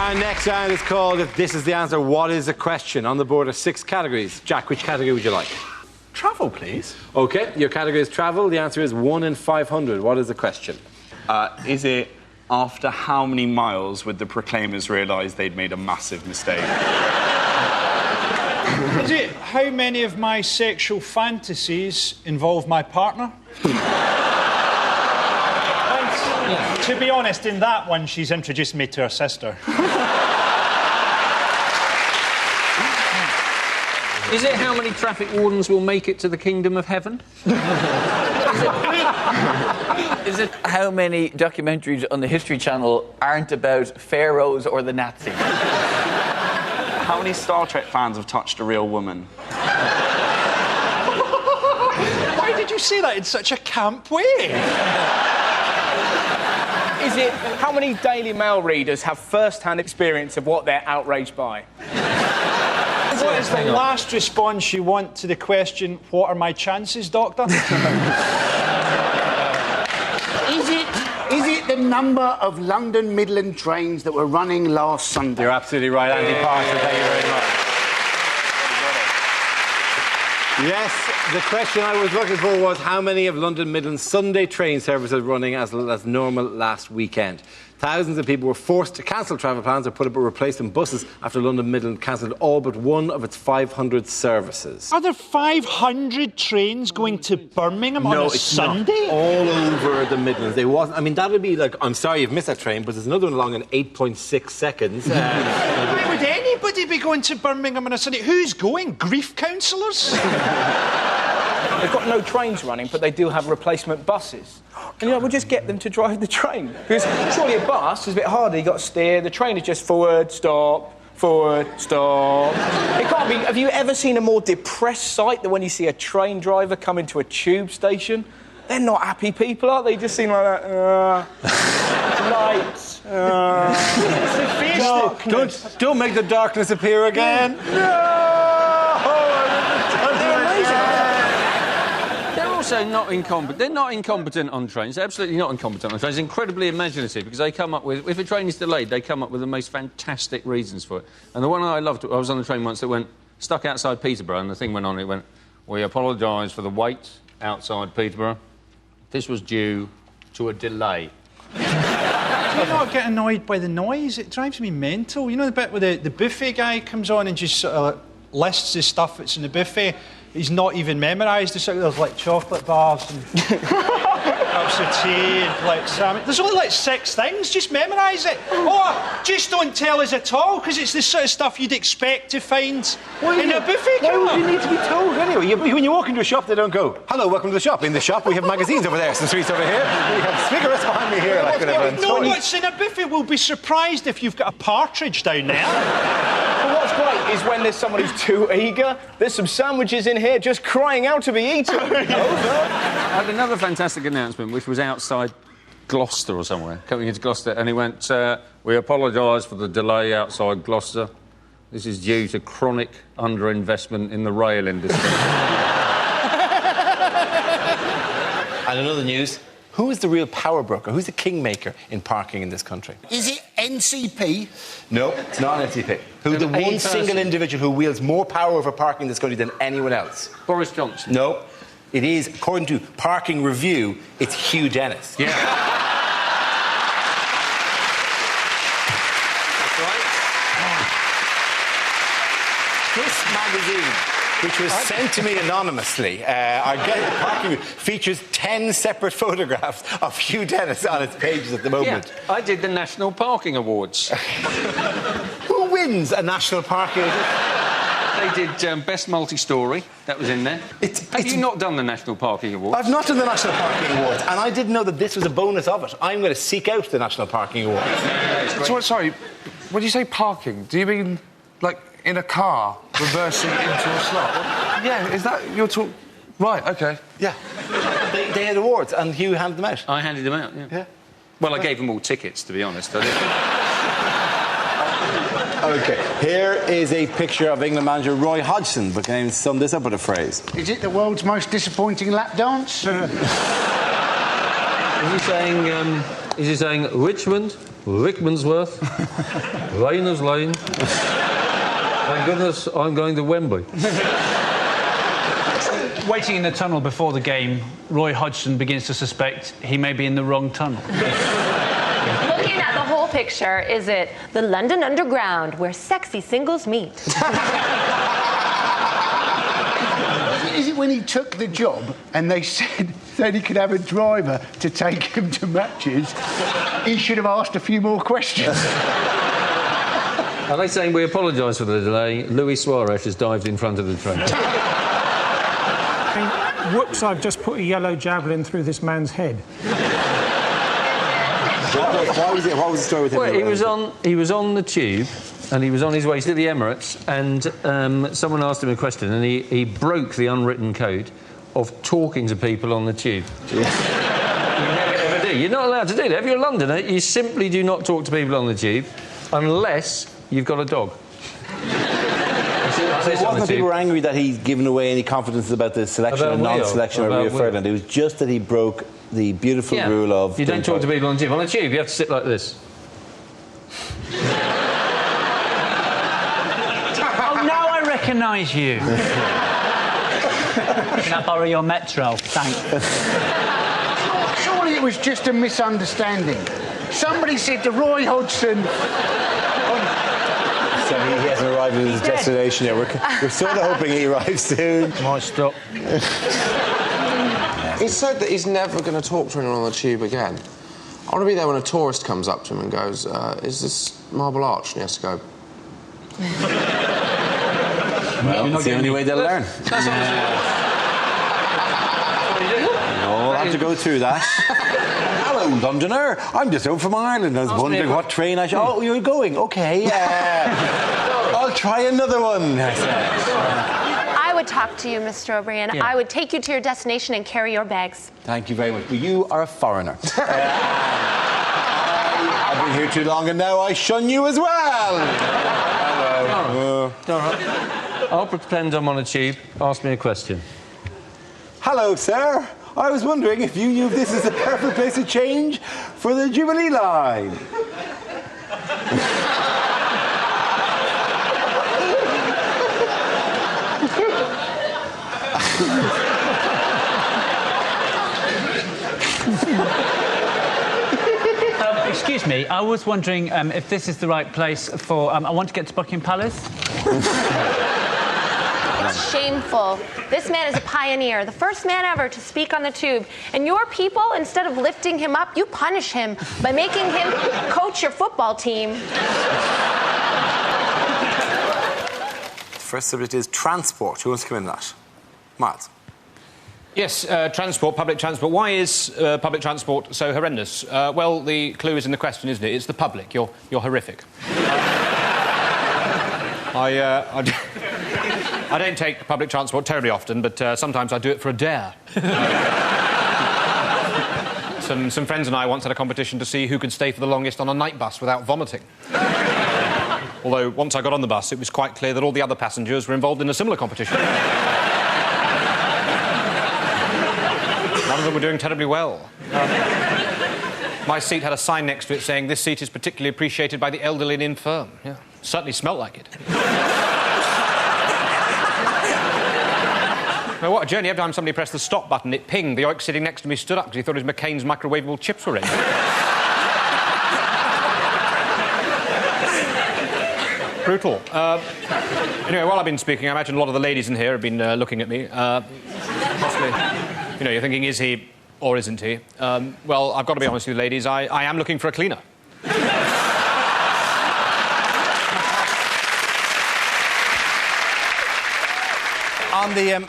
Our next round is called If This Is the Answer, What Is the Question? On the board are 6 categories. Jack, which category would you like? Travel, please. OK, your category is travel. The answer is 1 in 500. What is the question? Is it after how many miles would the Proclaimers realise they'd made a massive mistake? Is it how many of my sexual fantasies involve my partner? And, to be honest, in that one, she's introduced me to her sister. Is it how many traffic wardens will make it to the kingdom of heaven? Is it how many documentaries on the History Channel aren't about pharaohs or the Nazis? How many Star Trek fans have touched a real woman? Why did you say that in such a camp way? Is it how many Daily Mail readers have first-hand experience of what they're outraged by? What is the last response you want to the question, what are my chances, Doctor? Is it the number of London Midland trains that were running last Sunday? You're absolutely right, Andy Parson. Thank you very much. Yes, the question I was looking for was how many of London Midland's Sunday train services running as normal last weekend? Thousands of people were forced to cancel travel plans or put up or replace them buses after London Midland cancelled all but one of its 500 services. Are there 500 trains going to Birmingham on a Sunday? Not. All over the Midlands. They wasn't. I mean, that would be like, I'm sorry you've missed that train, but there's another one along in 8.6 seconds. Why would anybody be going to Birmingham on a Sunday? Who's going? Grief counsellors? They've got no trains running, but they do have replacement buses. And, we'll just get them to drive the train. Because surely a bus is a bit harder. You've got to steer. The train is just forward, stop, forward, stop. It can't be... Have you ever seen a more depressed sight than when you see a train driver come into a tube station? They're not happy people, are they? Just seem like that... lights... Don't make the darkness appear again. Also not incompetent. They're not incompetent on trains. They're absolutely not incompetent on trains. They're incredibly imaginative because they come up with... If a train is delayed, they come up with the most fantastic reasons for it. And the one I loved, I was on the train once that went stuck outside Peterborough and the thing went on, it went, "We apologise for the wait outside Peterborough. This was due to a delay." Do you not get annoyed by the noise? It drives me mental. You know the bit where the buffet guy comes on and just sort of lists the stuff that's in the buffet? He's not even memorised. There's like chocolate bars and cups of tea and like salmon. There's only like 6 things. Just memorise it. Oh, just don't tell us at all, because it's the sort of stuff you'd expect to find in a buffet. Why would you need to be told anyway? When you walk into a shop, they don't go, "Hello, welcome to the shop. In the shop, we have magazines over there, some sweets over here. We have cigarettes behind me here." Like no, what's in a buffet will be surprised if you've got a partridge down there. But what's great is when there's someone who's too eager. There's some sandwiches in here just crying out to be eaten. I had another fantastic announcement, which was outside Gloucester or somewhere, coming into Gloucester, and he went, "We apologise for the delay outside Gloucester. This is due to chronic underinvestment in the rail industry." And another news, who is the real power broker? Who's the kingmaker in parking in this country? Is it NCP? No, it's not NCP. Who the one single individual who wields more power over parking in this country than anyone else? Boris Johnson. No. It is, according to Parking Review, it's Hugh Dennis. Yeah. That's right. This magazine, which was sent to me anonymously, Parking Review, features 10 separate photographs of Hugh Dennis on its pages at the moment. Yeah, I did the National Parking Awards. Who wins a National Parking Award? They did Best Multi-Story. That was in there. Have you not done the National Parking Awards? I've not done the National Parking Awards, and I didn't know that this was a bonus of it. I'm going to seek out the National Parking Awards. So, sorry, when you say parking, do you mean, like, in a car, reversing into a slot? Yeah, is that your talk? Right, OK. Yeah. They had awards, and Hugh handed them out. I handed them out, yeah. Well, I gave them all tickets, to be honest. OK, here is a picture of England manager Roy Hodgson, but can I sum this up with a phrase? Is it the world's most disappointing lap dance? Is he saying Richmond Rickmansworth, Rayners Lane. Thank goodness I'm going to Wembley. Waiting in the tunnel before the game, Roy Hodgson begins to suspect he may be in the wrong tunnel. Looking at the whole picture, is it the London Underground, where sexy singles meet? Is it when he took the job and they said he could have a driver to take him to matches, he should have asked a few more questions? Are they saying we apologise for the delay? Luis Suarez has dived in front of the train. Whoops, I've just put a yellow javelin through this man's head. What was the story with him? Well, he was on the tube, and he was on his way to the Emirates, and someone asked him a question, and he broke the unwritten code of talking to people on the tube. You never ever do. You're not allowed to do that. If you're a Londoner, you simply do not talk to people on the tube unless you've got a dog. So it wasn't that people were angry that he's given away any confidence about the selection or non-selection of Rio Ferdinand. It was just that he broke the beautiful rule of... You don't talk to people on the tube. On the tube, you have to sit like this. Oh, now I recognise you. Can I borrow your Metro? Thanks. Surely it was just a misunderstanding. Somebody said to Roy Hodgson... So he hasn't arrived at his destination yet. We're sort of hoping he arrives soon. Might stop. He said that he's never going to talk to anyone on the tube again. I want to be there when a tourist comes up to him and goes, is this Marble Arch? And he has to go... Well, it's the only way they'll learn. We'll have to go through that. Hello, Londoner. I'm just over from Ireland. I was wondering what train I should... Oh, you're going? OK, I'll try another one, I said. I would talk to you, Mr. O'Brien. Yeah. I would take you to your destination and carry your bags. Thank you very much. But you are a foreigner. I've been here too long and now I shun you as well. Hello. I'll pretend I'm on a tube. Ask me a question. Hello, sir. I was wondering if you knew this is the perfect place to change for the Jubilee line. Excuse me, I was wondering if this is the right place for... I want to get to Buckingham Palace. It's shameful. This man is a pioneer, the first man ever to speak on the tube. And your people, instead of lifting him up, you punish him by making him coach your football team. The first subject is transport. Who wants to come in on that? Miles. Yes, transport, public transport. Why is public transport so horrendous? Well, the clue is in the question, isn't it? It's the public. You're horrific. I don't take public transport terribly often, but sometimes I do it for a dare. Some friends and I once had a competition to see who could stay for the longest on a night bus without vomiting. Although, once I got on the bus, it was quite clear that all the other passengers were involved in a similar competition. None of them were doing terribly well. My seat had a sign next to it saying, "This seat is particularly appreciated by the elderly and infirm." Yeah, certainly smelt like it. Now, what a journey. Every time somebody pressed the stop button, it pinged. The oik sitting next to me stood up because he thought his McCain's microwavable chips were ready. Brutal. Anyway, while I've been speaking, I imagine a lot of the ladies in here have been looking at me. Possibly, you know, you're thinking, is he or isn't he? Well, I've got to be honest with you, ladies. I am looking for a cleaner.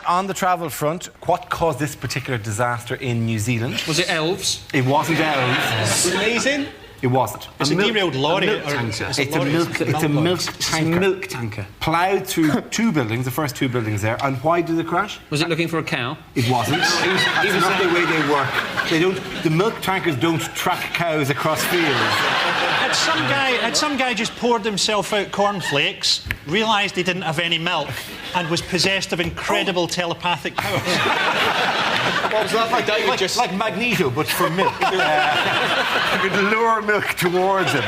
On the travel front, what caused this particular disaster in New Zealand? Was it elves? It wasn't elves. Sneezing? It wasn't. It's a derailed lorry. It's a milk tanker. Ploughed through two buildings, the first two buildings there. And why did it crash? Was it looking for a cow? It wasn't. That's not the way they work. The milk tankers don't track cows across fields. Had some guy just poured himself out cornflakes, realised he didn't have any milk, and was possessed of incredible telepathic powers. What was that like? David just like Magneto, but for milk. You could lure milk towards him.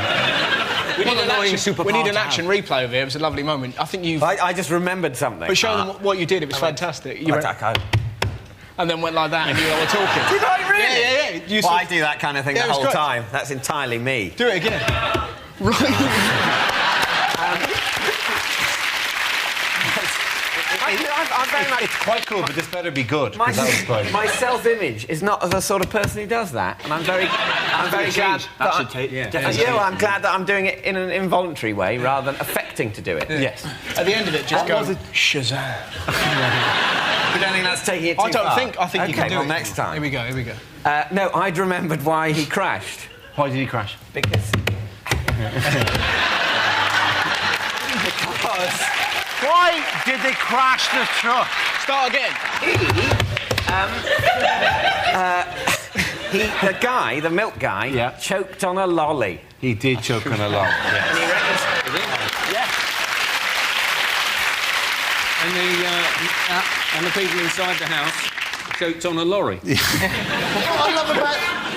We need an action replay of it. It was a lovely moment. I think you've... I just remembered something. But show them what you did. It was fantastic. You went, and then went like that and you all were talking. Did I really? Yeah. Well, I do that kind of thing the whole time. That's entirely me. Do it again. I'm very much... It's quite cool, but this better be good. My self-image is not the sort of person who does that, and I'm very glad. I'm glad that I'm doing it in an involuntary way rather than affecting to do it. Yes. At the end of it, just go Shazam. You don't think that's taking it too far? I think you can do it. Well, next time. Here we go. No, I'd remembered why he crashed. Why did he crash? Because... Why did they crash the truck? Start again. The milk guy, choked on a lolly. He did choke on a lolly. And he reckons... And the people inside the house choked on a lorry.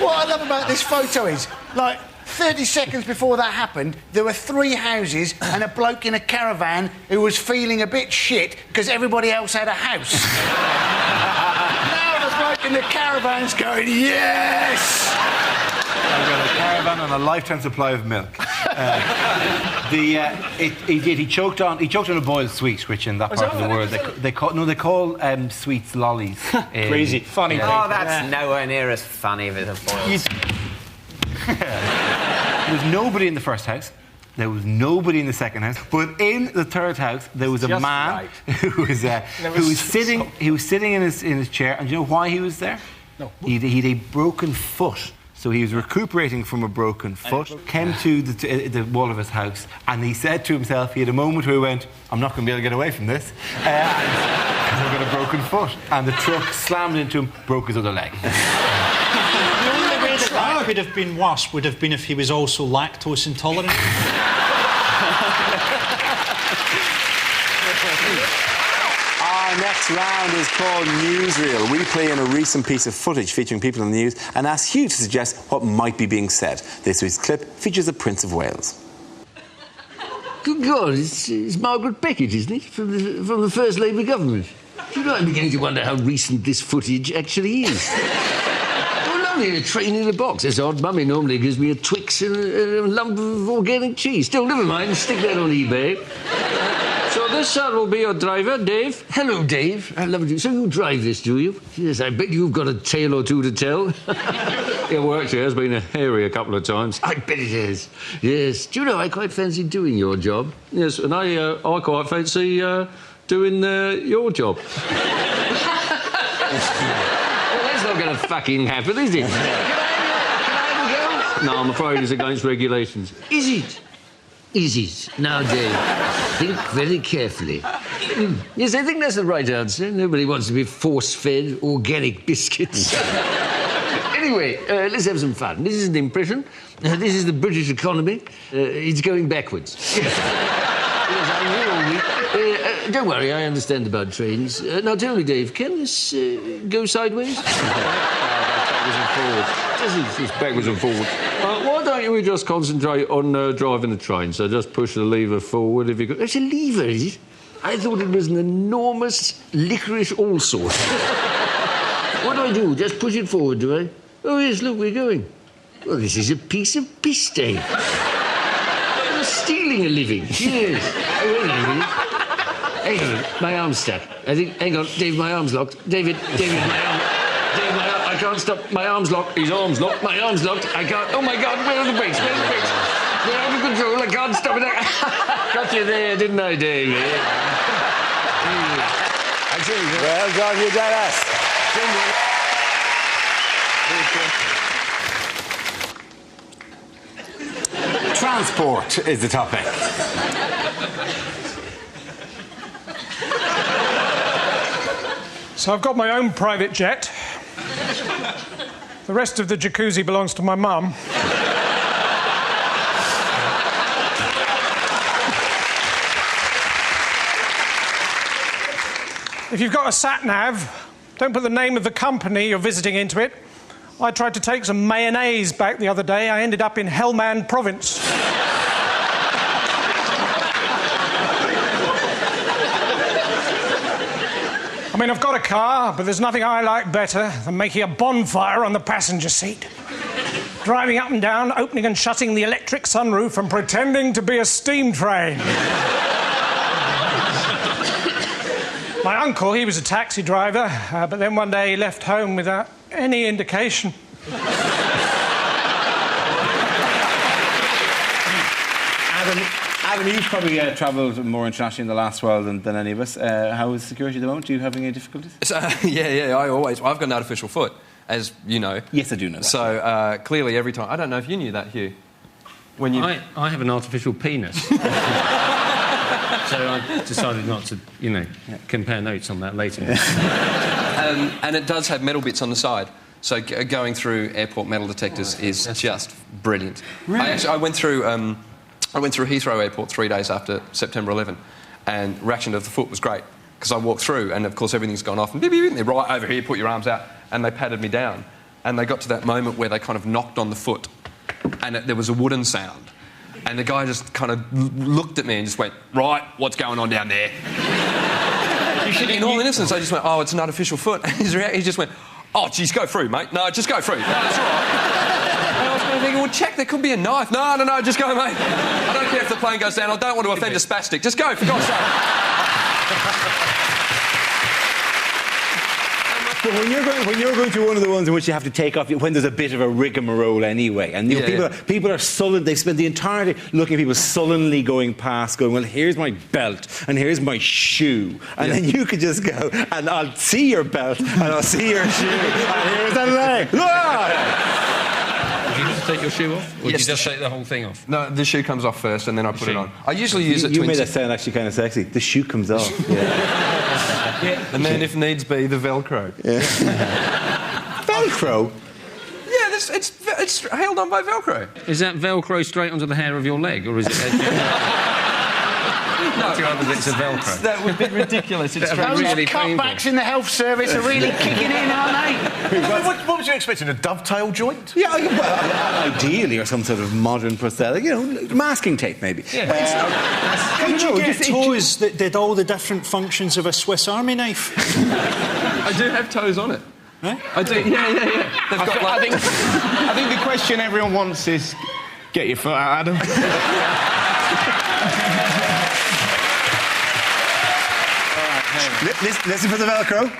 What I love about this photo is, like, 30 seconds before that happened, there were 3 houses and a bloke in a caravan who was feeling a bit shit because everybody else had a house. Now the bloke in the caravan's going, yes! I've got a caravan and a lifetime supply of milk. He choked on a boiled sweet, which in that part of the world they call sweets lollies. Crazy, funny. Oh, that's nowhere near as funny as a boiled. There was nobody in the first house. There was nobody in the second house. But in the third house, there was a man who was sitting. He was sitting in his chair, and do you know why he was there? No. He had a broken foot. So he was recuperating from a broken foot, came to the wall of his house, and he said to himself, he had a moment where he went, I'm not going to be able to get away from this. I've got a broken foot. And the truck slammed into him, broke his other leg. What could have been worse would have been if he was also lactose intolerant. Our next round is called Newsreel. We play in a recent piece of footage featuring people in the news and ask you to suggest what might be being said. This week's clip features the Prince of Wales. Good God, it's Margaret Beckett, isn't it? From the First Labour government. Do you know, I'm beginning to wonder how recent this footage actually is. A train in a box. That's odd. Mummy normally gives me a Twix and a lump of organic cheese. Still, never mind. Stick that on eBay. So this will be your driver, Dave. Hello, Dave. I love you. So you drive this, do you? Yes, I bet you've got a tale or two to tell. Yeah, well, actually, it has been hairy a couple of times. I bet it has. Yes. Do you know, I quite fancy doing your job. Yes, and I quite fancy doing your job. Not going to fucking happen, is it? Can I have a go? No, I'm afraid it's against regulations. Is it? Is it? Now, Dave, think very carefully. Yes, I think that's the right answer. Nobody wants to be force-fed organic biscuits. Anyway, let's have some fun. This is an impression. This is the British economy. It's going backwards. Yes, I will. Don't worry, I understand about trains. Now tell me, Dave, can this go sideways? Backwards and forwards. It's backwards and forwards. Why don't you just concentrate on driving the train? So just push the lever forward if you could. It's a lever, is it? I thought it was an enormous licorice allsort. What do? Just push it forward, do I? Oh, yes, look, we're going. Well, this is a piece of piss, Dave. You're stealing a living. Yes. Oh, wait a minute. Hang on, my arm's stuck. I think, hang on, Dave, my arm's locked. David, my arm. Dave, I can't stop. My arm's locked. His arm's locked. My arm's locked. I can't. Oh my God, where are the brakes? Where are the brakes? They're out of control. I can't stop it. Got you there, didn't I, Dave? Well done, you done us. Transport is the topic. So I've got my own private jet. The rest of the jacuzzi belongs to my mum. If you've got a sat-nav, don't put the name of the company you're visiting into it. I tried to take some mayonnaise back the other day. I ended up in Helmand Province. I mean, I've got a car, but there's nothing I like better than making a bonfire on the passenger seat. Driving up and down, opening and shutting the electric sunroof and pretending to be a steam train. My uncle, he was a taxi driver, but then one day he left home without any indication. Adam, you've probably travelled more internationally in the last while than any of us. How is security at the moment? Do you have any difficulties? Yeah, I've got an artificial foot, as you know. Yes, I do know that. So, clearly every time... I don't know if you knew that, Hugh. When you... I have an artificial penis. So I decided not to, compare notes on that later. And it does have metal bits on the side. So going through airport metal detectors is just brilliant. Really? I went through Heathrow Airport 3 days after September 11, and reaction to the foot was great, because I walked through and, of course, everything's gone off, and beep, beep, beep, they're right over here, put your arms out, and they patted me down. And they got to that moment where they kind of knocked on the foot, and there was a wooden sound. And the guy just kind of looked at me and just went, right, what's going on down there? In all innocence, I just went, oh, it's an artificial foot. And he just went, oh, geez, go through, mate. No, just go through. No, that's all right. And I was kind of thinking, well, check, there could be a knife. No, just go, mate. I don't care if the plane goes down. I don't want to offend a spastic. Just go, for God's sake. But when you're going to one of the ones in which you have to take off, when there's a bit of a rigmarole anyway, and people are sullen, they spend the entire day looking at people sullenly going past, going, well, here's my belt, and here's my shoe, and then you could just go, and I'll see your belt, and I'll see your shoe, and here's the leg. Did you just take your shoe off? Or did you just take the whole thing off? No, the shoe comes off first, and then I put it on. I usually use it to... You made that sound actually kind of sexy. The shoe comes off. And then, if needs be, the Velcro. Yeah. Velcro? Yeah, it's held on by Velcro. Is that Velcro straight onto the hair of your leg, or is it... two other bits of Velcro? That would be ridiculous. It's Those really cutbacks in the health service are really kicking in, aren't they? What was you expecting, a dovetail joint? Yeah, well, ideally, or some sort of modern prosthetic, masking tape, maybe. Yeah. How'd you get toes that did all the different functions of a Swiss Army knife? I do have toes on it. Huh? I do, yeah. I think the question everyone wants is, get your foot out, Adam. Listen for the Velcro.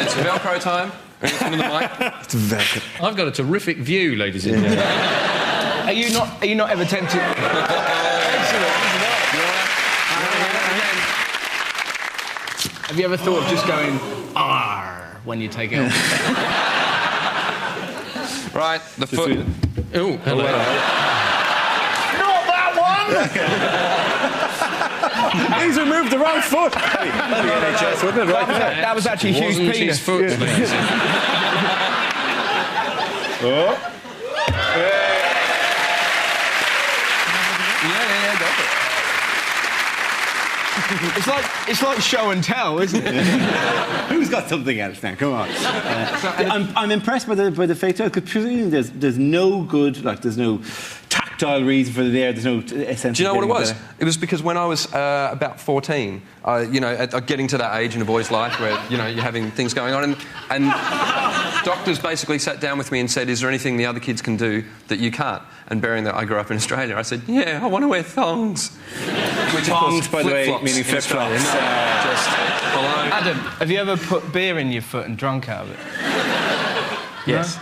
It's Velcro time. Into the mic. It's Velcro. I've got a terrific view, ladies and gentlemen. Are you not ever tempted? Have you ever thought of just going "arr" when you take it off? Right, the foot. Oh, hello. Not that one! He's removed the wrong foot. That'd be NHS, wouldn't it? Right there. That was actually Hugh's Wasn't penis. his foot, mate. Oh. It's like show and tell, isn't it? Who's got something else now? Come on. I'm impressed by the fake toe, because presumably there's no good, there's no tactile reason for the there. There's no essential. Do you know what it was? Better. It was because when I was about 14, getting to that age in a boy's life where you're having things going on, and doctors basically sat down with me and said, "Is there anything the other kids can do that you can't?" And bearing that I grew up in Australia, I said, "Yeah, I want to wear thongs." Which Tongs, by the way, flip-flops meaning in flip-flops. Australia, just below. Adam, have you ever put beer in your foot and drunk out of it? Yes.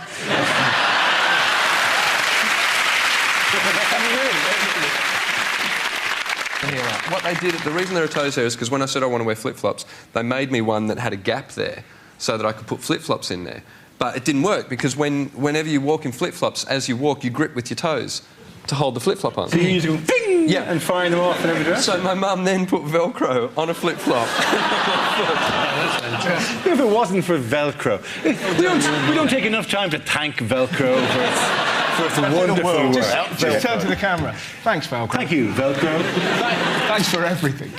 What they did, the reason there are toes there is because when I said I want to wear flip-flops, they made me one that had a gap there so that I could put flip-flops in there. But it didn't work because whenever you walk in flip-flops, as you walk, you grip with your toes to hold the flip-flop on. So you used to go ding, and firing them off in every direction? So my mum then put Velcro on a flip-flop. If it wasn't for Velcro. We don't take enough time to thank Velcro for its for wonderful work. Just turn to the camera. Thanks, Velcro. Thank you, Velcro. Thanks for everything.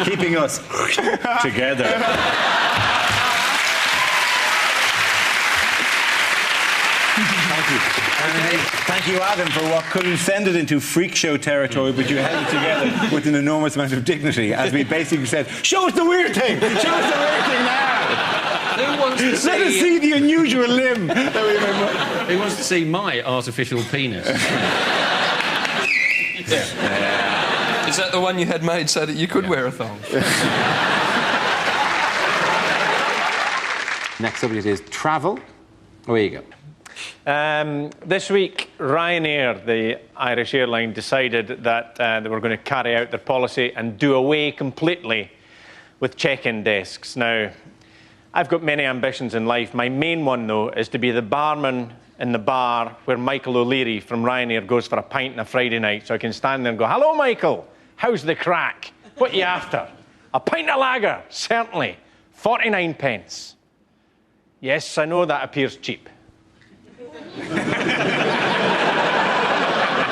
Keeping us together. Thank you. And thank you, Adam, for what could have descended into freak show territory, but you held it together with an enormous amount of dignity as we basically said, show us the weird thing! Show us the weird thing now! Who wants to see... Let us see the unusual limb that we remember. Who wants to see my artificial penis? Is that the one you had made so that you could wear a thong? Next subject is travel. Away you go. This week, Ryanair, the Irish airline, decided that they were going to carry out their policy and do away completely with check-in desks. Now, I've got many ambitions in life. My main one, though, is to be the barman in the bar where Michael O'Leary from Ryanair goes for a pint on a Friday night, so I can stand there and go, "Hello, Michael. How's the crack? What are you after? A pint of lager? Certainly. 49 pence. Yes, I know that appears cheap. The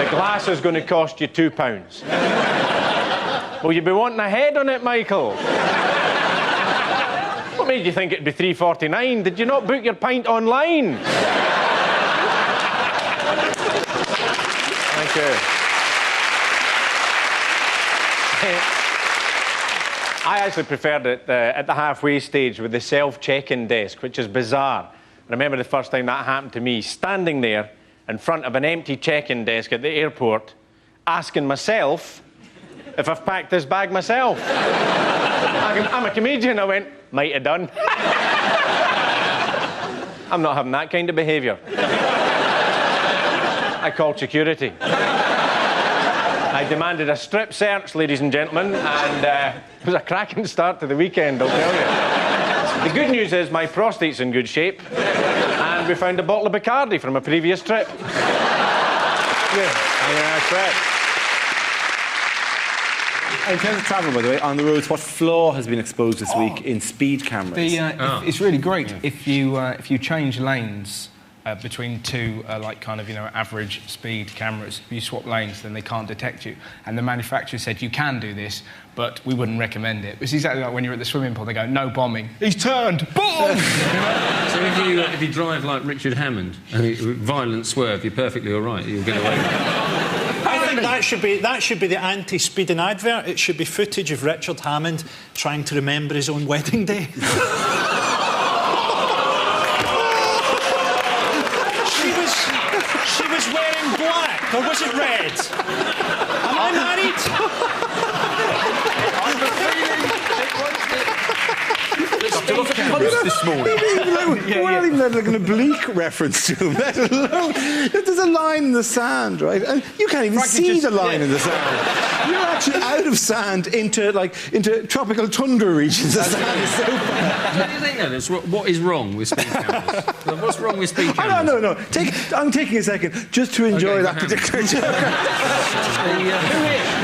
glass is going to cost you £2. Will you be wanting a head on it, Michael? What made you think it'd be $3.49? Did you not book your pint online? Thank you. I actually preferred it at the halfway stage with the self-check-in desk, which is bizarre. I remember the first time that happened to me, standing there in front of an empty check-in desk at the airport, asking myself if I've packed this bag myself. I'm a comedian, I went, might have done. I'm not having that kind of behaviour. I called security. I demanded a strip search, ladies and gentlemen, and it was a cracking start to the weekend, I'll tell you. The good news is my prostate's in good shape, and we found a bottle of Bacardi from a previous trip. Good. That's right. In terms of travel, by the way, on the roads, what flaw has been exposed this week in speed cameras? It's really great if you change lanes between two average speed cameras. If you swap lanes, then they can't detect you. And the manufacturer said you can do this, but we wouldn't recommend it. It's exactly like when you're at the swimming pool. They go, no bombing. He's turned. Boom. So if you drive like Richard Hammond and violent swerve, you're perfectly all right. You'll get away with it. I think that should be the anti-speeding advert. It should be footage of Richard Hammond trying to remember his own wedding day. She was wearing black, or was it red? Am I married? This morning. We're not even like an oblique reference to him, let alone. There's a line in the sand, right? And you can't even see the line in the sand. You're actually out of sand into tropical tundra regions. The sand is so bad. Do you think that? What is wrong with speed cameras? What's wrong with speed cameras? No. I'm taking a second just to enjoy that particular joke.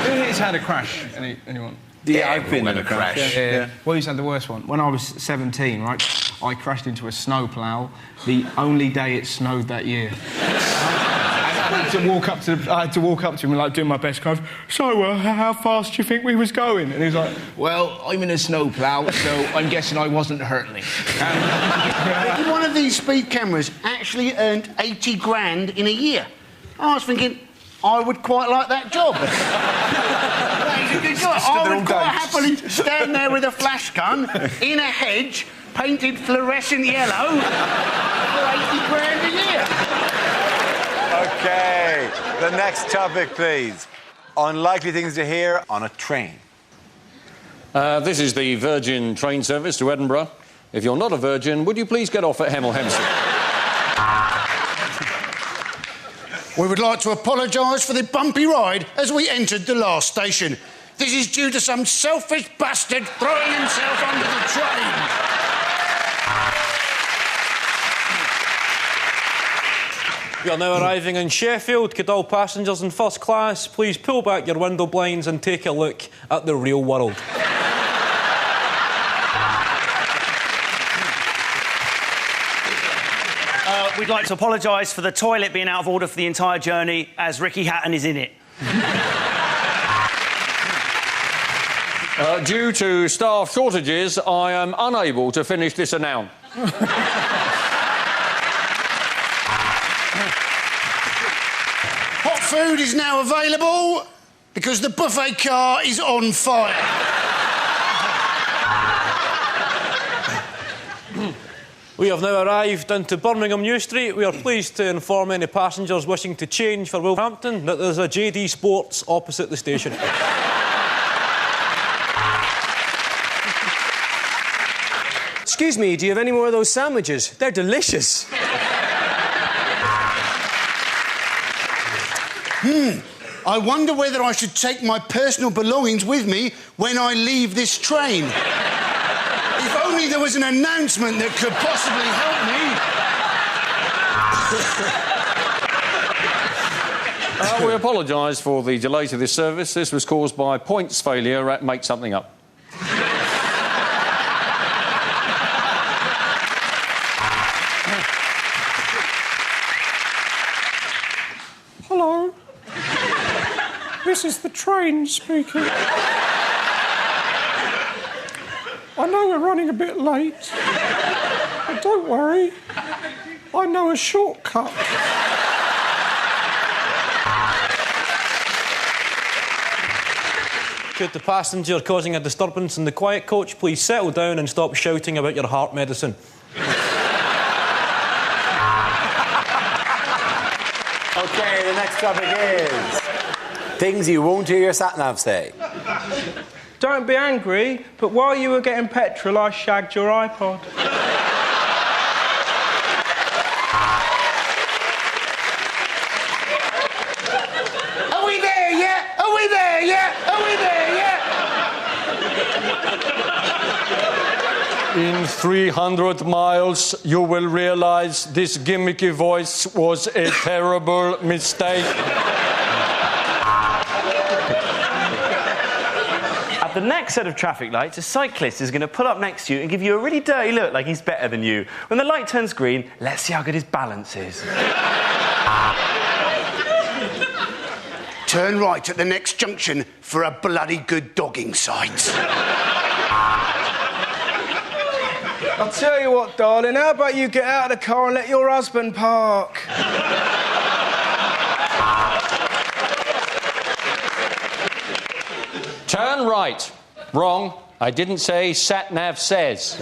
Who here's had a crash? Anyone? Yeah, I've been in a crash. Yeah. Well, he's had the worst one. When I was 17, right, I crashed into a snowplow the only day it snowed that year. I had to walk up to him and like do my best kind of, so how fast do you think we was going? And he was like, well, I'm in a snowplow, so I'm guessing I wasn't hurtling. One of these speed cameras actually earned 80 grand in a year. I was thinking, I would quite like that job. I would quite happily stand there with a flash gun in a hedge, painted fluorescent yellow, for 80 grand a year. OK, the next topic, please. Unlikely things to hear on a train. This is the Virgin train service to Edinburgh. If you're not a virgin, would you please get off at Hemel Hempstead? We would like to apologise for the bumpy ride as we entered the last station. This is due to some selfish bastard throwing himself under the train. We are now arriving in Sheffield. Could all passengers in first class please pull back your window blinds and take a look at the real world? we'd like to apologise for the toilet being out of order for the entire journey, as Ricky Hatton is in it. Due to staff shortages, I am unable to finish this announcement. Hot food is now available because the buffet car is on fire. We have now arrived into Birmingham New Street. We are pleased to inform any passengers wishing to change for Wolverhampton that there's a JD Sports opposite the station. Excuse me, do you have any more of those sandwiches? They're delicious. I wonder whether I should take my personal belongings with me when I leave this train. If only there was an announcement that could possibly help me. We apologise for the delay to this service. This was caused by points failure at Make Something Up. Hello. This is the train speaking. I know we're running a bit late, but don't worry. I know a shortcut. Could the passenger causing a disturbance in the quiet coach please settle down and stop shouting about your heart medicine? OK, the next topic is things you won't hear your sat-nav say. Don't be angry, but while you were getting petrol, I shagged your iPod. Are we there yet? Are we there yet? Are we there yet? In 300 miles, you will realise this gimmicky voice was a terrible mistake. At the next set of traffic lights, a cyclist is going to pull up next to you and give you a really dirty look like he's better than you. When the light turns green, let's see how good his balance is. Turn right at the next junction for a bloody good dogging site. I'll tell you what, darling, how about you get out of the car and let your husband park? Turn right. Wrong. I didn't say sat-nav says.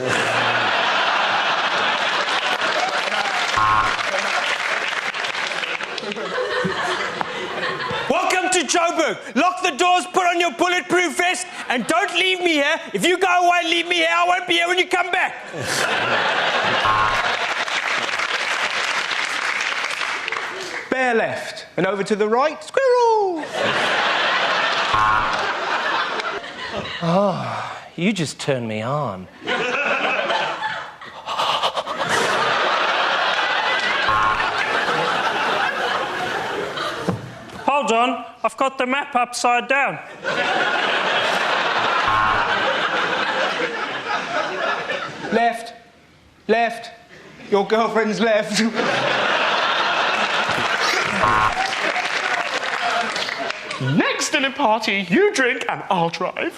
Welcome to Joburg. Lock the doors, put on your bulletproof vest, and don't leave me here. If you go away and leave me here, I won't be here when you come back. Bear left, and over to the right, squirrel. Oh, you just turned me on. Hold on, I've got the map upside down. Left. Left. Your girlfriend's left. Next dinner party, you drink and I'll drive.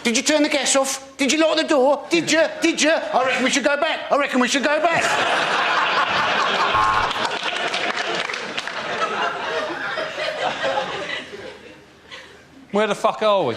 Did you turn the gas off? Did you lock the door? Did you? Did you? I reckon we should go back. I reckon we should go back. Where the fuck are we?